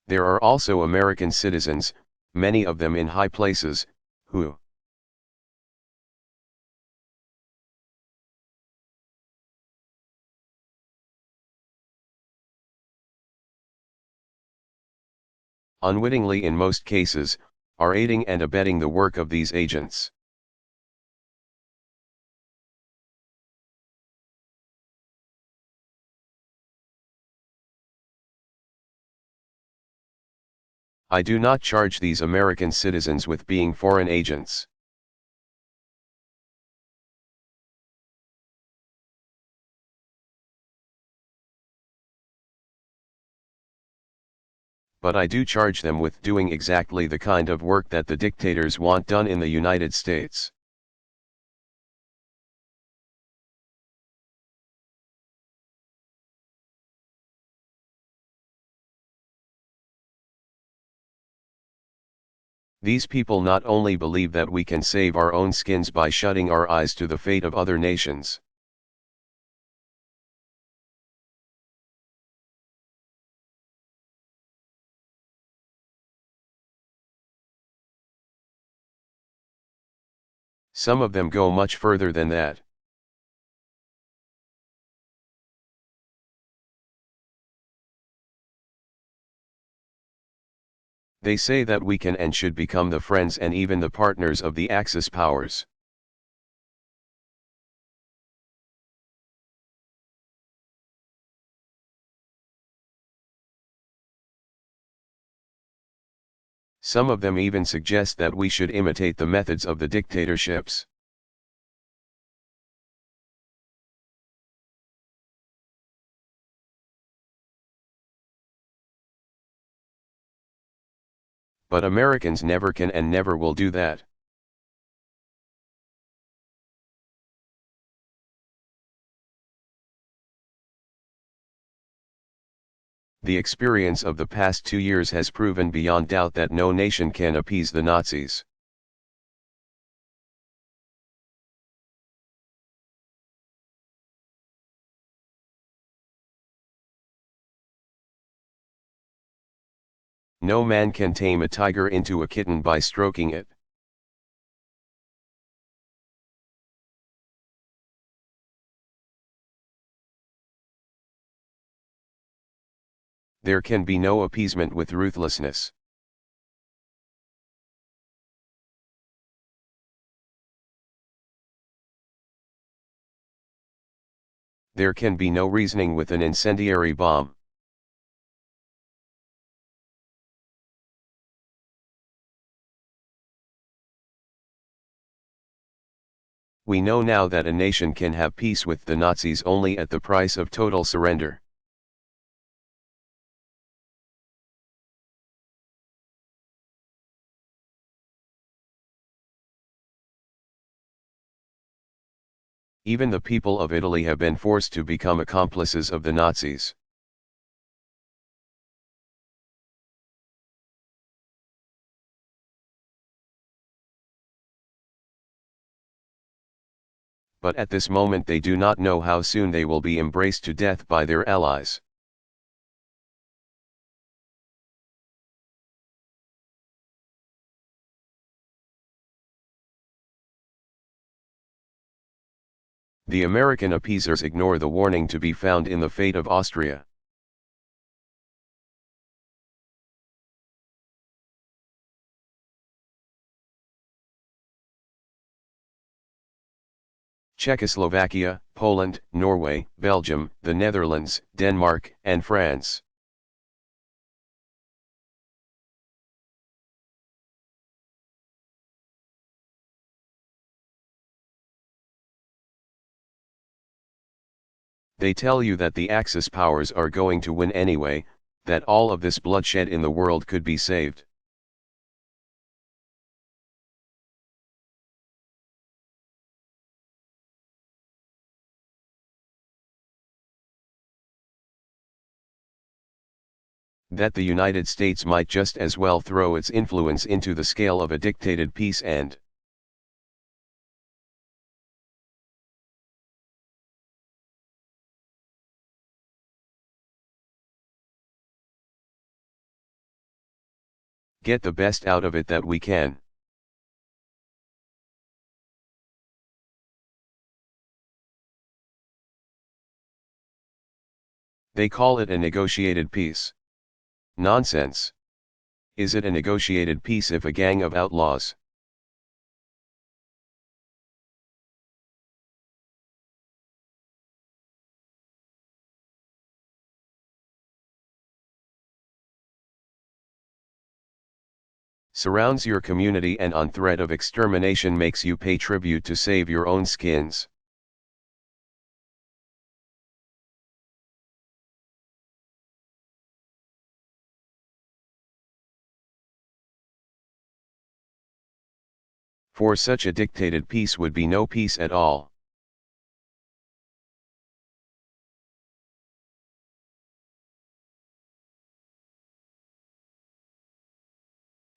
There are also American citizens, many of them in high places, who unwittingly in most cases, are aiding and abetting the work of these agents. I do not charge these American citizens with being foreign agents. But I do charge them with doing exactly the kind of work that the dictators want done in the United States. These people not only believe that we can save our own skins by shutting our eyes to the fate of other nations. Some of them go much further than that. They say that we can and should become the friends and even the partners of the Axis powers. Some of them even suggest that we should imitate the methods of the dictatorships. But Americans never can and never will do that. The experience of the past 2 years has proven beyond doubt that no nation can appease the Nazis. No man can tame a tiger into a kitten by stroking it. There can be no appeasement with ruthlessness. There can be no reasoning with an incendiary bomb. We know now that a nation can have peace with the Nazis only at the price of total surrender. Even the people of Italy have been forced to become accomplices of the Nazis. But at this moment they do not know how soon they will be embraced to death by their allies. The American appeasers ignore the warning to be found in the fate of Austria. Czechoslovakia, Poland, Norway, Belgium, the Netherlands, Denmark, and France. They tell you that the Axis powers are going to win anyway, that all of this bloodshed in the world could be saved. That the United States might just as well throw its influence into the scale of a dictated peace and get the best out of it that we can. They call it a negotiated peace. Nonsense. Is it a negotiated peace if a gang of outlaws surrounds your community and on threat of extermination makes you pay tribute to save your own skins? For such a dictated peace would be no peace at all.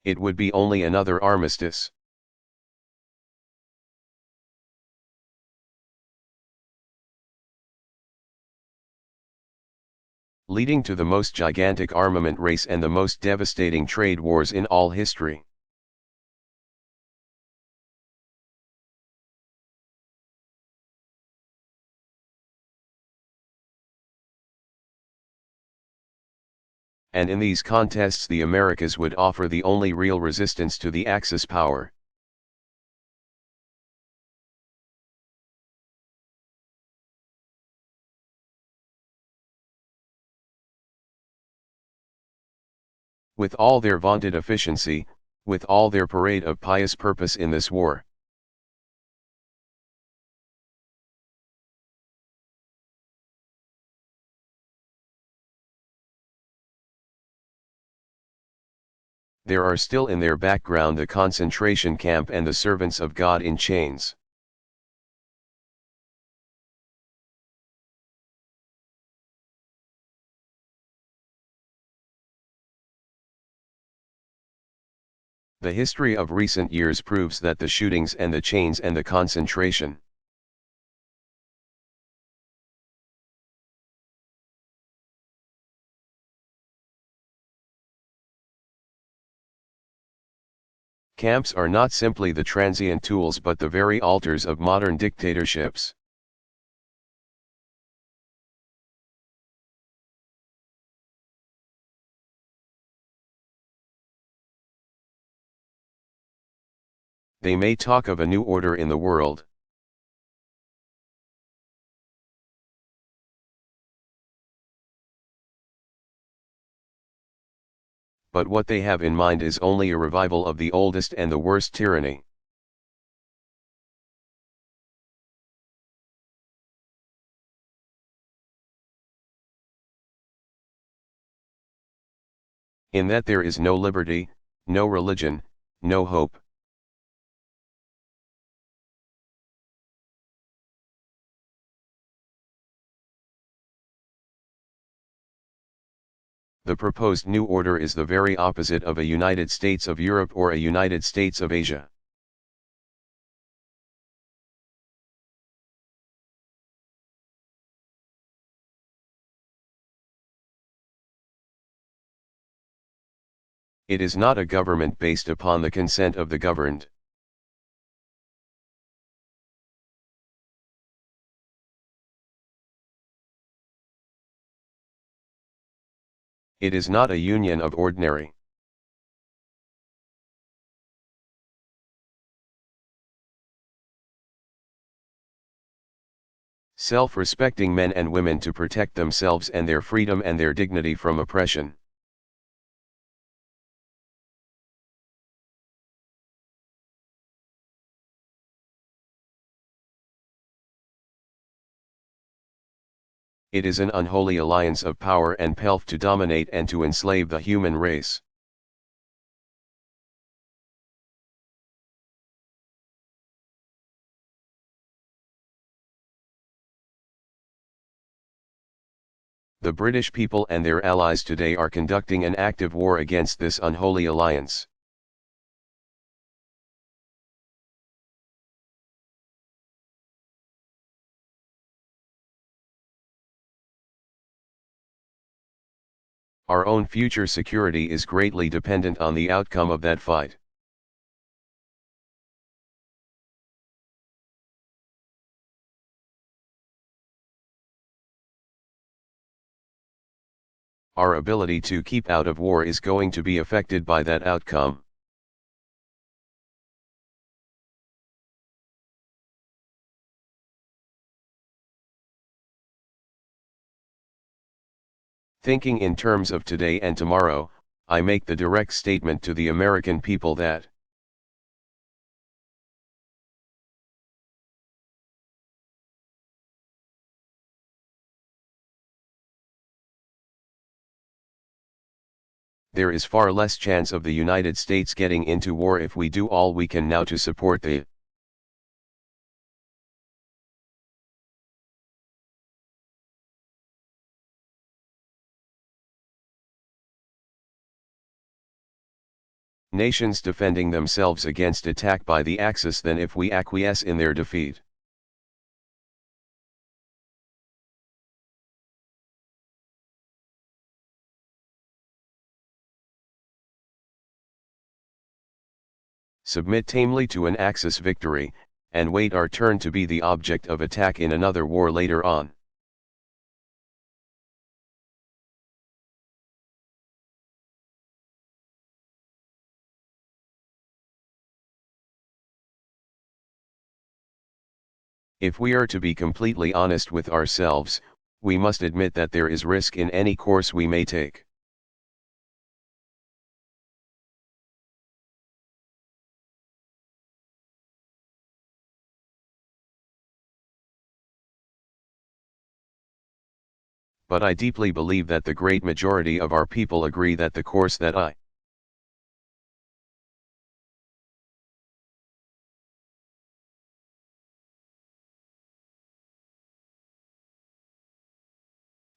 It would be only another armistice. Leading to the most gigantic armament race and the most devastating trade wars in all history. And in these contests the Americas would offer the only real resistance to the Axis power. With all their vaunted efficiency, with all their parade of pious purpose in this war, there are still in their background the concentration camp and the servants of God in chains. The history of recent years proves that the shootings and the chains and the concentration camps are not simply the transient tools but the very altars of modern dictatorships. They may talk of a new order in the world. But what they have in mind is only a revival of the oldest and the worst tyranny. In that there is no liberty, no religion, no hope. The proposed new order is the very opposite of a United States of Europe or a United States of Asia. It is not a government based upon the consent of the governed. It is not a union of ordinary. Self-respecting men and women to protect themselves and their freedom and their dignity from oppression. It is an unholy alliance of power and pelf to dominate and to enslave the human race. The British people and their allies today are conducting an active war against this unholy alliance. Our own future security is greatly dependent on the outcome of that fight. Our ability to keep out of war is going to be affected by that outcome. Thinking in terms of today and tomorrow, I make the direct statement to the American people that there is far less chance of the United States getting into war if we do all we can now to support the nations defending themselves against attack by the Axis than if we acquiesce in their defeat. Submit tamely to an Axis victory, and wait our turn to be the object of attack in another war later on. If we are to be completely honest with ourselves, we must admit that there is risk in any course we may take. But I deeply believe that the great majority of our people agree that the course that I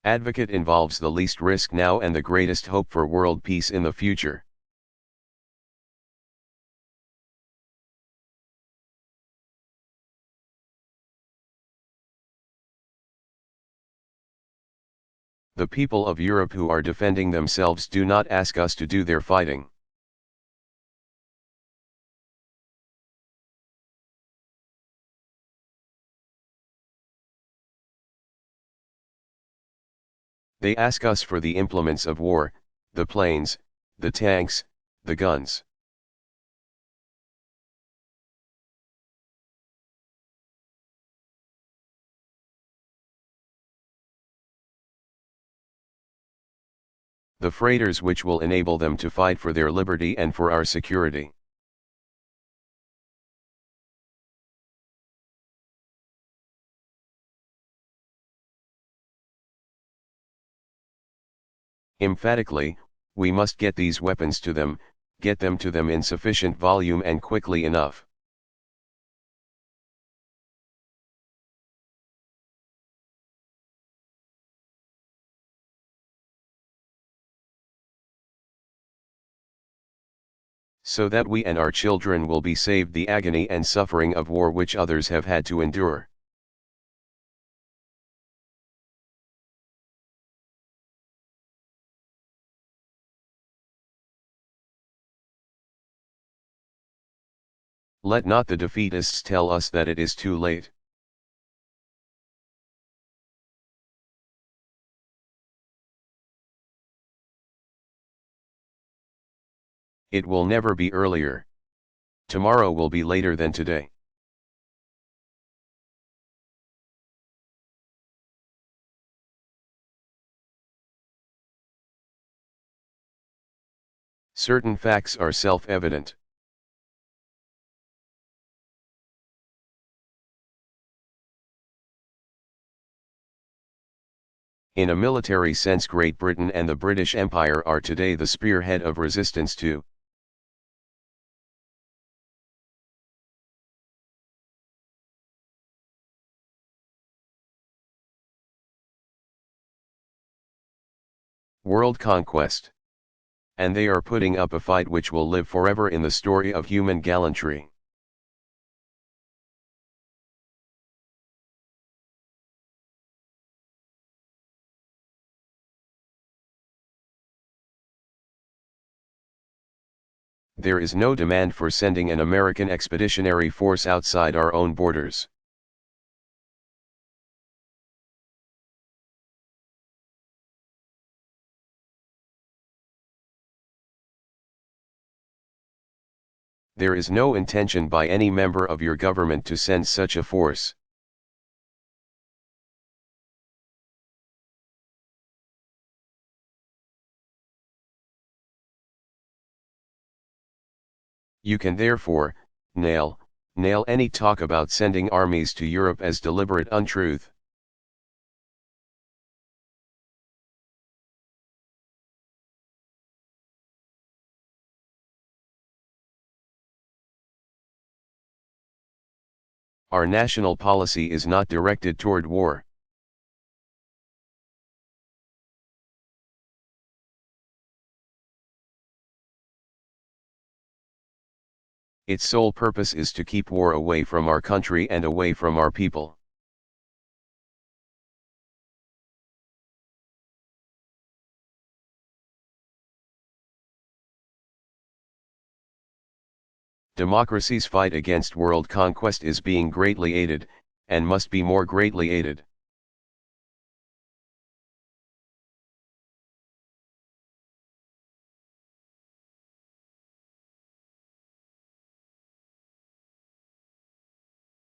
advocate involves the least risk now and the greatest hope for world peace in the future. The people of Europe who are defending themselves do not ask us to do their fighting. They ask us for the implements of war, the planes, the tanks, the guns. The freighters which will enable them to fight for their liberty and for our security. Emphatically, we must get these weapons to them, get them to them in sufficient volume and quickly enough. So that we and our children will be saved the agony and suffering of war which others have had to endure. Let not the defeatists tell us that it is too late. It will never be earlier. Tomorrow will be later than today. Certain facts are self-evident. In a military sense, Great Britain and the British Empire are today the spearhead of resistance to world conquest. And they are putting up a fight which will live forever in the story of human gallantry. there is no demand for sending an American expeditionary force outside our own borders. There is no intention by any member of your government to send such a force. You can therefore, nail any talk about sending armies to Europe as deliberate untruth. Our national policy is not directed toward war. Its sole purpose is to keep war away from our country and away from our people. Democracy's fight against world conquest is being greatly aided, and must be more greatly aided.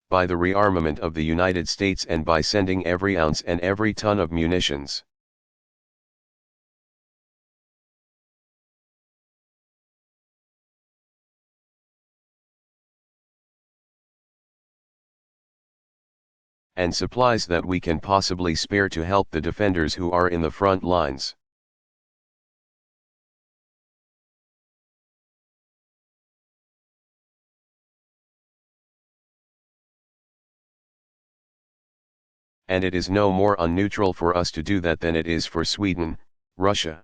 By the rearmament of the United States and by sending every ounce and every ton of munitions. And supplies that we can possibly spare to help the defenders who are in the front lines. And it is no more unneutral for us to do that than it is for Sweden, Russia.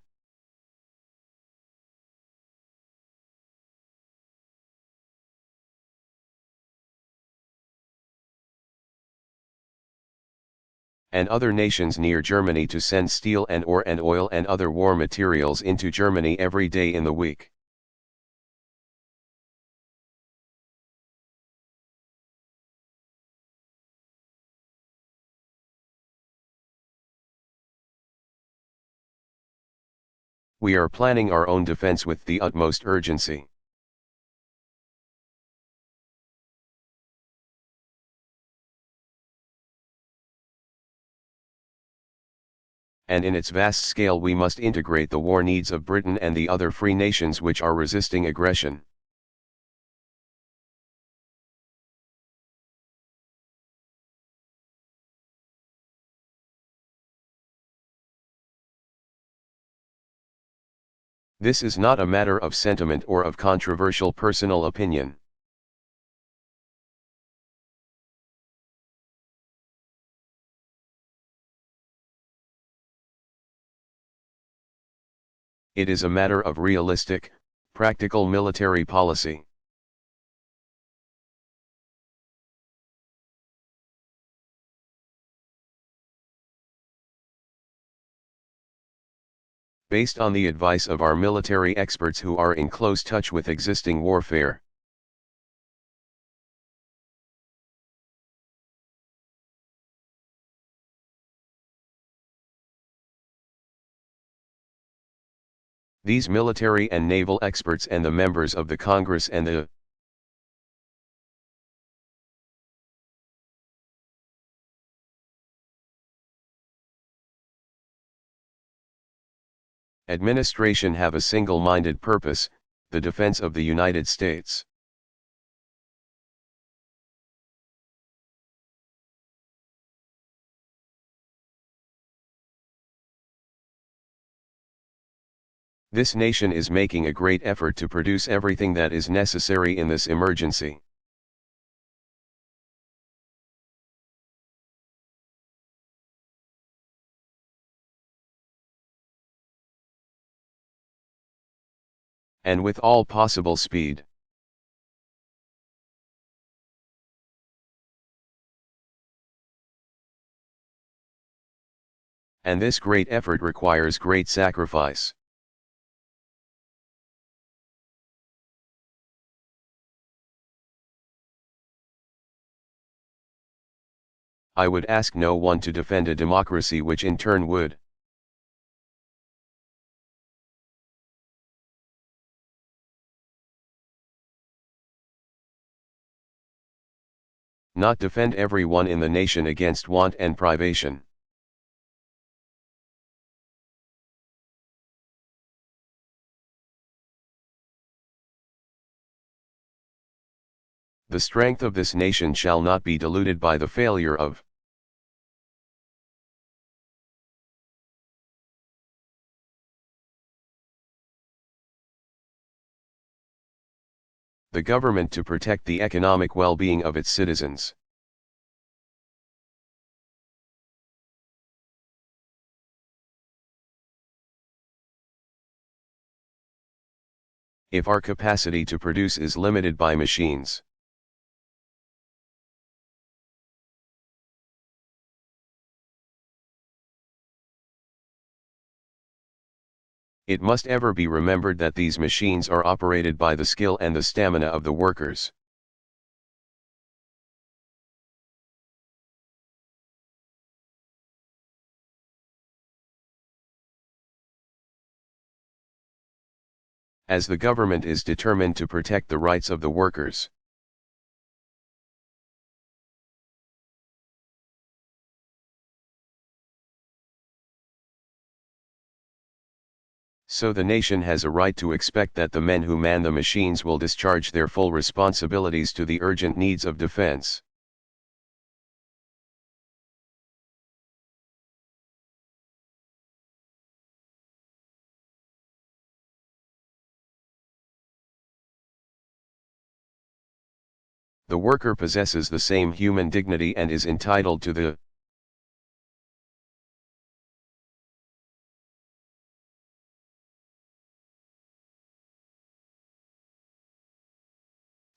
And other nations near Germany to send steel and ore and oil and other war materials into Germany every day in the week. We are planning our own defense with the utmost urgency. And in its vast scale we must integrate the war needs of Britain and the other free nations which are resisting aggression. This is not a matter of sentiment or of controversial personal opinion. It is a matter of realistic, practical military policy. Based on the advice of our military experts who are in close touch with existing warfare. These military and naval experts and the members of the Congress and the administration have a single-minded purpose, the defense of the United States. This nation is making a great effort to produce everything that is necessary in this emergency. And with all possible speed. And this great effort requires great sacrifice. I would ask no one to defend a democracy which in turn would not defend everyone in the nation against want and privation. The strength of this nation shall not be diluted by the failure of the government to protect the economic well-being of its citizens. If our capacity to produce is limited by machines, it must ever be remembered that these machines are operated by the skill and the stamina of the workers. As the government is determined to protect the rights of the workers, so the nation has a right to expect that the men who man the machines will discharge their full responsibilities to the urgent needs of defense. The worker possesses the same human dignity and is entitled to the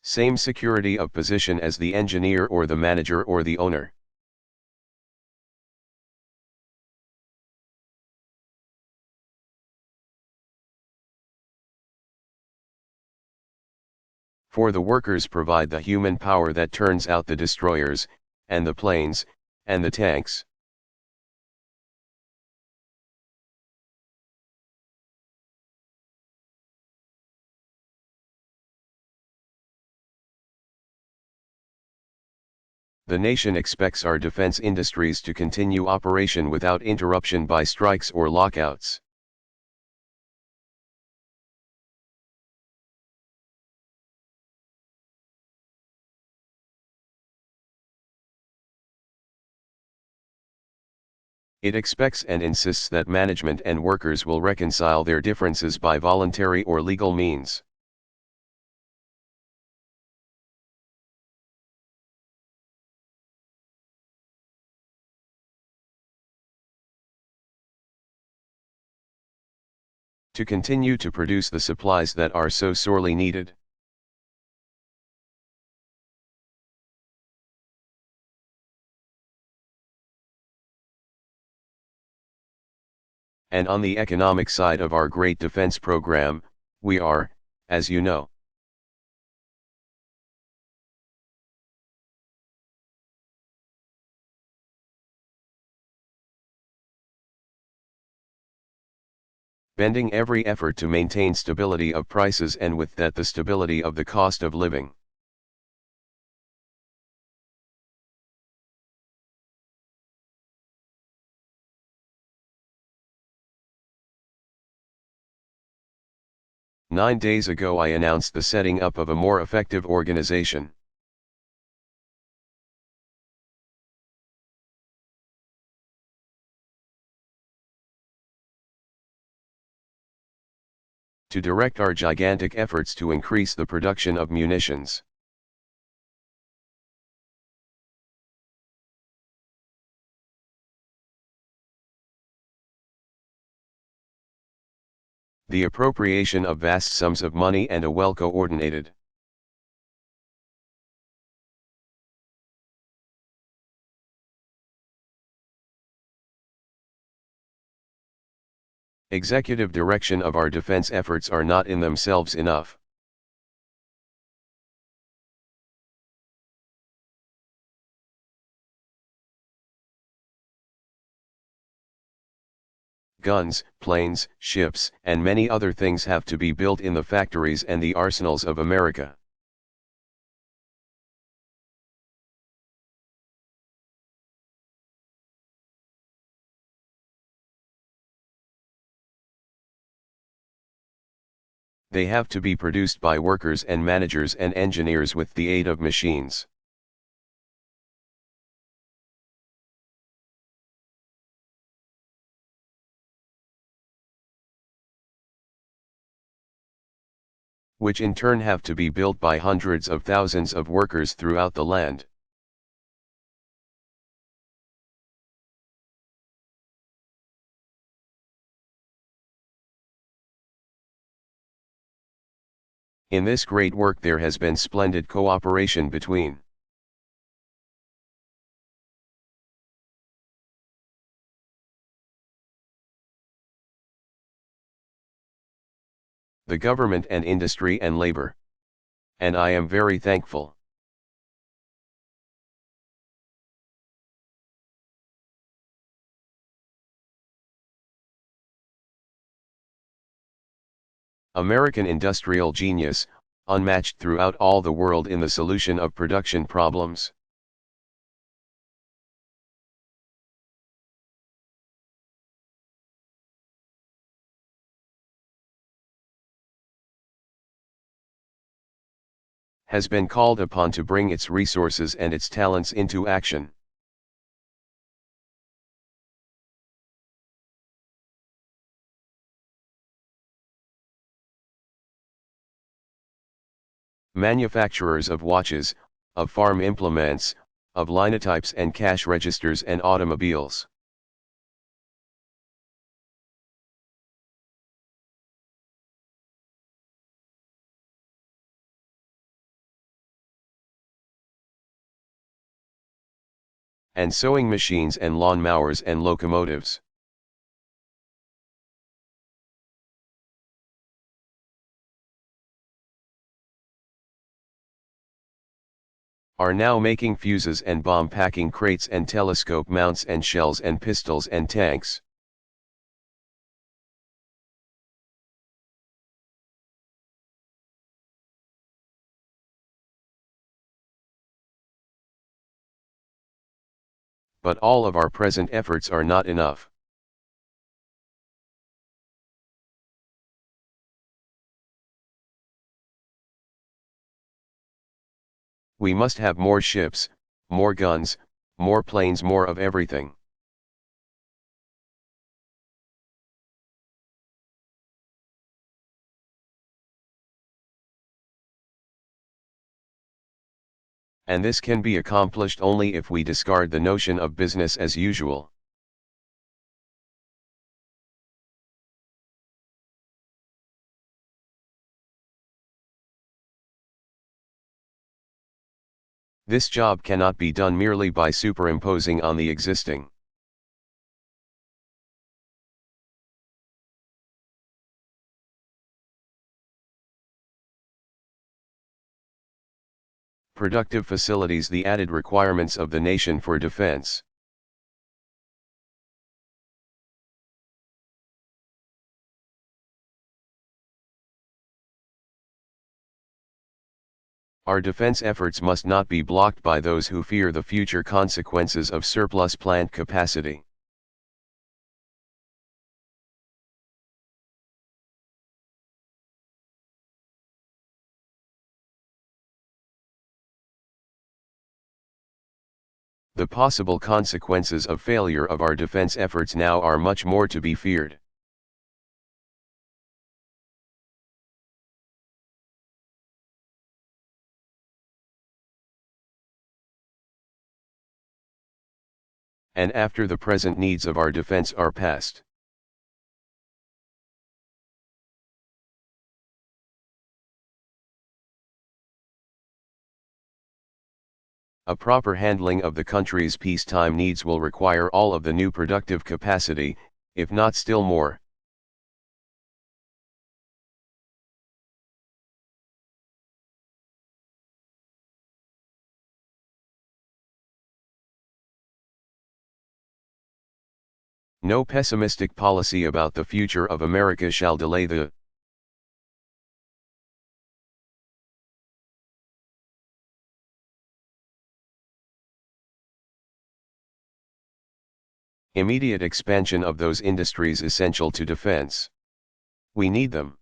same security of position as the engineer or the manager or the owner. For the workers provide the human power that turns out the destroyers, and the planes, and the tanks. The nation expects our defense industries to continue operation without interruption by strikes or lockouts. It expects and insists that management and workers will reconcile their differences by voluntary or legal means. To continue to produce the supplies that are so sorely needed. And on the economic side of our great defense program, we are, as you know, bending every effort to maintain stability of prices and with that the stability of the cost of living. Nine days ago I announced the setting up of a more effective organization. To direct our gigantic efforts to increase the production of munitions. The appropriation of vast sums of money and a well-coordinated executive direction of our defense efforts are not in themselves enough. guns, planes, ships, and many other things have to be built in the factories and the arsenals of America. They have to be produced by workers and managers and engineers with the aid of machines. Which in turn have to be built by hundreds of thousands of workers throughout the land. In this great work there has been splendid cooperation between the government and industry and labor. And I am very thankful. American industrial genius, unmatched throughout all the world in the solution of production problems. Has been called upon to bring its resources and its talents into action. Manufacturers of watches, of farm implements, of linotypes and cash registers and automobiles. And sewing machines and lawn mowers and locomotives. Are now making fuses and bomb packing crates and telescope mounts and shells and pistols and tanks. But all of our present efforts are not enough. We must have more ships, more guns, more planes, more of everything. And this can be accomplished only if we discard the notion of business as usual. This job cannot be done merely by superimposing on the existing. Productive facilities, the added requirements of the nation for defense. Our defense efforts must not be blocked by those who fear the future consequences of surplus plant capacity. The possible consequences of failure of our defense efforts now are much more to be feared. And after the present needs of our defense are past, a proper handling of the country's peacetime needs will require all of the new productive capacity, if not still more. No pessimistic policy about the future of America shall delay the immediate expansion of those industries essential to defense. We need them.